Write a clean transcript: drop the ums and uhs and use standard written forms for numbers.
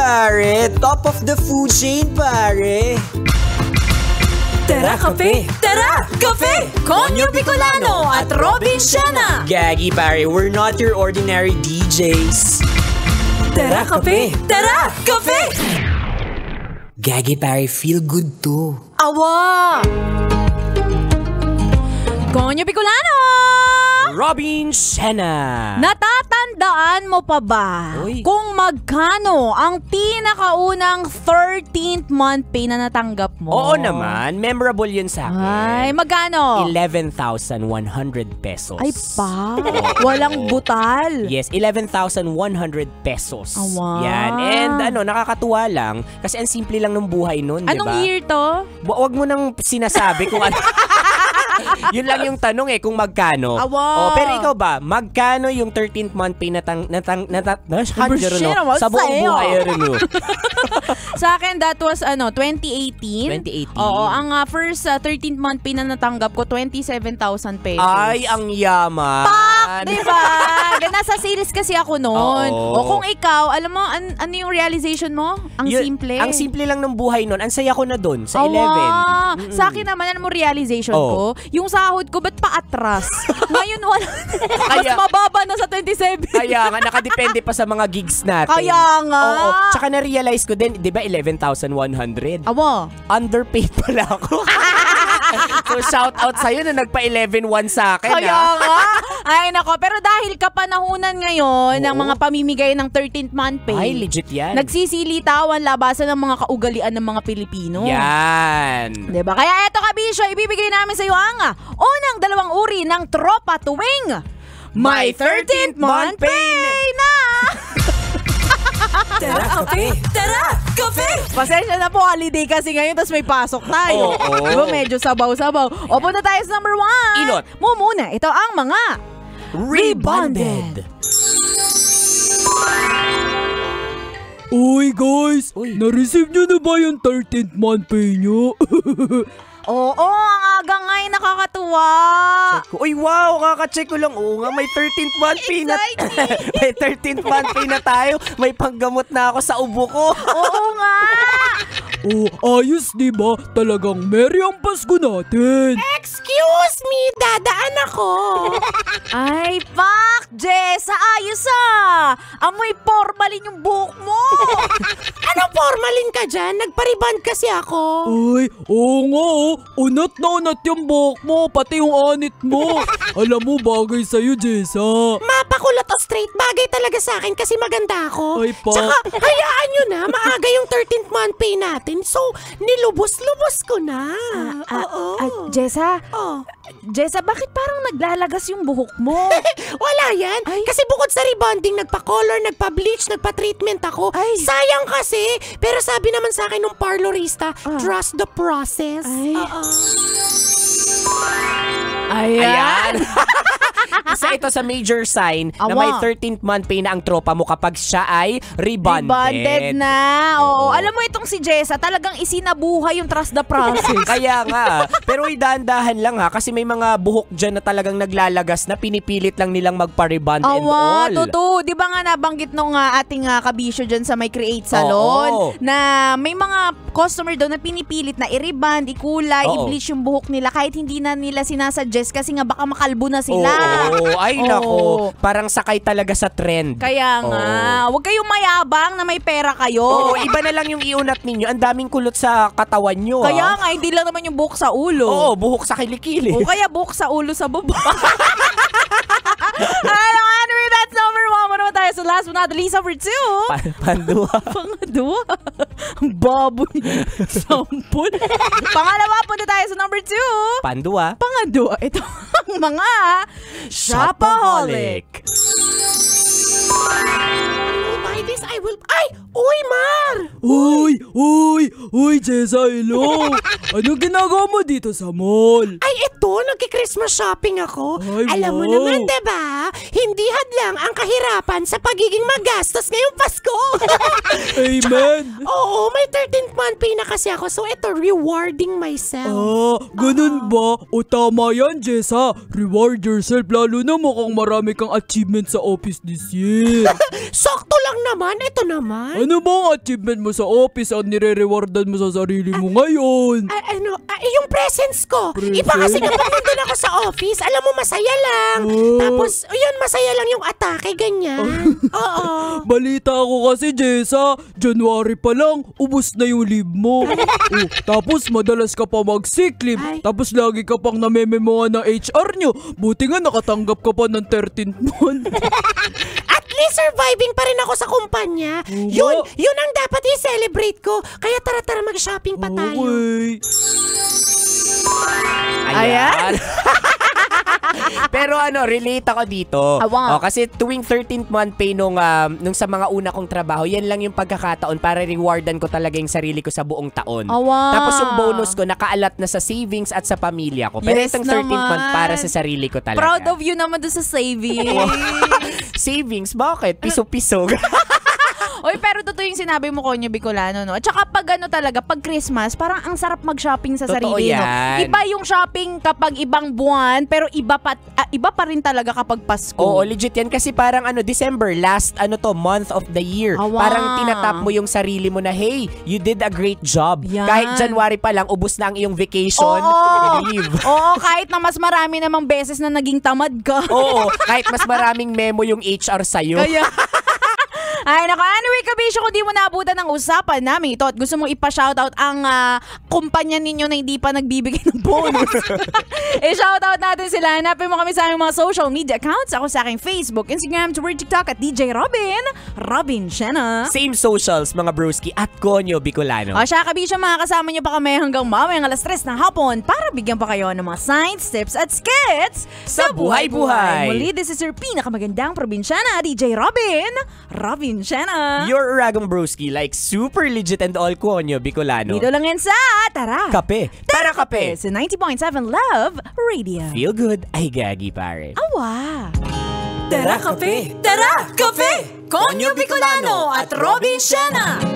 pare. Top of the food chain, pare. Tara, kape! Tara, kape! Konyo Bicolano at Robin Siena! Gagi, pare. We're not your ordinary DJs. Tara, kape! Tara, kape! Gagi, pare. Feel good to. Awa! Konyo Bicolano! Robin Siena! Natatandaan mo pa ba kung magkano ang pinakaunang 13th month pay na natanggap mo? Oo naman. Memorable yun sa akin. Ay, magkano? 11,100 pesos. Ay pa, walang butal. Yes, 11,100 pesos. Awa. Yan. And nakakatuwa lang kasi ang simple lang ng buhay nun, Anong diba? year to? Wag mo nang sinasabi kung ano. Yun lang yung tanong kung magkano. Awa. Pero ikaw ba, magkano yung 13th month pay sa buong buhay rin mo? Sa akin, that was 2018. 2018. Oo, ang first 13th month pay na natanggap ko, 27,000 pesos. Ay, ang yaman. Pak! Diba? Nasa sales kasi ako noon. Oo. O kung ikaw, alam mo, ano yung realization mo? Ang simple. Ang simple lang ng buhay noon. Ang saya ko na doon sa 11. Sa akin naman, alam mo realization ko? Yung sahod ko, ba't paatras? Ngayon, wala. Mas mababa na sa 27. Kaya nga, nakadepende pa sa mga gigs natin. Kaya nga. Oo. Tsaka na-realize ko din, di ba 11,100? Awa. Underpaid pala ako. So, shout out sa'yo na nagpa-11,100 sa akin. Kaya nga. Ay, nako. Pero dahil kapanahunan ngayon ng mga pamimigay ng 13th month pay. Ay, legit yan. Nagsisilitaw ang labasan ng mga kaugalian ng mga Pilipino. Yan. Diba? Kaya eto, kabisyo, ibibigay namin sa iyo ang unang dalawang uri ng tropa tuwing My 13th month pay na! Tara, kape! Tara, kape! Pasensya na po, holiday kasi ngayon, tapos may pasok tayo. Oo. Diba, medyo sabaw-sabaw. O, punta tayo sa number 1. Inot. Muna, ito ang mga Rebonded. Uy guys, na-receive nyo na ba yung 13th month pay nyo? Oo, ang aga nga ay nakakatuwa. Uy, wow, kaka-check ko lang. Oo nga, may 13th month pay na. May 13th month pay na tayo. May panggamot na ako sa ubo ko. Oo nga. Oh, ayos diba? Talagang merry ang Pasko natin. Excuse me, dadaan ako. Ay, pak, Jess, ayos amoy formalin yung buhok mo. Anong formalin ka dyan? Nagpariband kasi ako. Ay, oo nga unat na unat yung buhok mo, pati yung anit mo. Alam mo, bagay sa'yo, Jessa. Mapakulot o straight, bagay talaga sa akin kasi maganda ako. Ay, pak. Tsaka, hayaan nyo na, maaga yung 13th month pay natin. So, nilubos-lubos ko na. Oo. Jessa? Jessa, bakit parang naglalagas yung buhok mo? Wala yan. Kasi bukod sa rebonding, nagpa-color, nagpa-bleach, nagpa-treatment ako. Sayang kasi. Pero sabi naman sa akin ng parlorista, trust the process. Ayan. Isa ito sa major sign na may 13th month pay na ang tropa mo kapag siya ay rebonded. Rebonded na. Oo. Alam mo itong si Jessa, talagang isinabuhay yung trust the process. Kaya nga. Pero dahan-dahan lang kasi may mga buhok dyan na talagang naglalagas na pinipilit lang nilang magpa-rebond and all. Totoo. Di ba nga nabanggit nung ating kabisyo dyan sa may Create Salon na may mga customer doon na pinipilit na i-rebond, ikulay, i-bleach yung buhok nila kahit hindi na nila sinasuggest kasi nga baka makalbo na sila. Ay nako, parang sakay talaga sa trend. Kaya nga, huwag kayong mayabang na may pera kayo. Iba na lang yung iunat ninyo. Ang daming kulot sa katawan nyo. Kaya nga, hindi lang naman yung buhok sa ulo. Oo, buhok sa kilikili. O kaya buhok sa ulo sa baba. Anyway, that's number 1. Muna tayo sa last but not the least, number 2. Pandua. Pangadua? Ang baboy. Sampun. Pangalawa, punta tayo sa number 2. Pandua. Pangadua. Ito ang mga shopaholic. By this, I will... Ay! Uy, Mar! Uy, Jessa, hello. Ano ginagawa mo dito sa mall? Ay, ito, nagki-Christmas shopping ako. Ay, Alam mo wow. naman, diba? Hindi hadlang ang kahirapan sa pagiging magastos ngayong Pasko. Amen. Oo, may 13th month pay na kasi ako. So, ito, rewarding myself. Ganun ba? O tama yan, Jessa. Reward yourself lalo na mukhang marami kang achievement sa office this year. Sakto lang naman. Ito naman. Ano ba ang achievement mo sa office at nire-rewardan mo sa sarili mo ngayon? Yung presents ko. Iba kasi kapag nandun ako sa office, alam mo, masaya lang. Tapos, yun, masaya lang yung atake, ganyan. Oo. Balita ko kasi, Jessa, January pa lang, ubos na yung leave mo. Tapos madalas ka pa mag-sick leave. Tapos lagi ka pang namememoa ng HR nyo. Buti nga nakatanggap ka pa ng 13th month. At least surviving pa rin ako sa kumpanya. Yun ang dapat i-celebrate ko. Kaya tara mag-shopping pa tayo. Okay. Ayan. Pero relate ako dito. Kasi tuwing 13th month pay nung sa mga una kong trabaho, yan lang yung pagkakataon para rewardan ko talaga yung sarili ko sa buong taon. Tapos yung bonus ko, nakaalat na sa savings at sa pamilya ko. Pero itong 13th month para sa sarili ko talaga. Proud of you naman doon sa savings. Savings? Bakit? Piso-piso. Oy, pero totoo yung sinabi mo, Konyo Bicolano, no? At saka pag pag Christmas, parang ang sarap mag-shopping sa Totoo sarili, yan. no? Iba yung shopping kapag ibang buwan, pero iba pa rin talaga kapag Pasko. Oo, legit yan. Kasi parang December, last month of the year. Parang tinatap mo yung sarili mo na, hey, you did a great job. Yan. Kahit January pa lang, ubos na ang iyong vacation. Leave. Oo, kahit na mas marami namang beses na naging tamad ka. Oo, kahit mas maraming memo yung HR sa'yo. Ay, nako, anyway, kabisyo, kung di mo naabutan ng usapan namin ito at gusto mo ipa-shoutout ang kumpanya ninyo na hindi pa nagbibigay ng bonus, shoutout natin sila. Hanapin mo kami sa aming mga social media accounts. Ako sa aking Facebook, Instagram, Twitter, TikTok at DJ Robin Shena. Same socials, mga broski, at Konyo Bicolano. O siya, kabisyo, makakasama niyo pa kami hanggang mamayang 3:00 ng hapon para bigyan pa kayo ng mga science, tips at skits sa buhay-buhay. Muli, this is your pinakamagandang probinsyana, DJ Robin Shena. Your Uragong broski, like super legit and all Konyo Bicolano. Dito lang yan sa Tara Kape. Tara Kape. sa 90.7 Love Radio. Feel good, ay gagi pare. Awa! Tara Kape! Tara Kape! Konyo Bicolano at Robin Shena.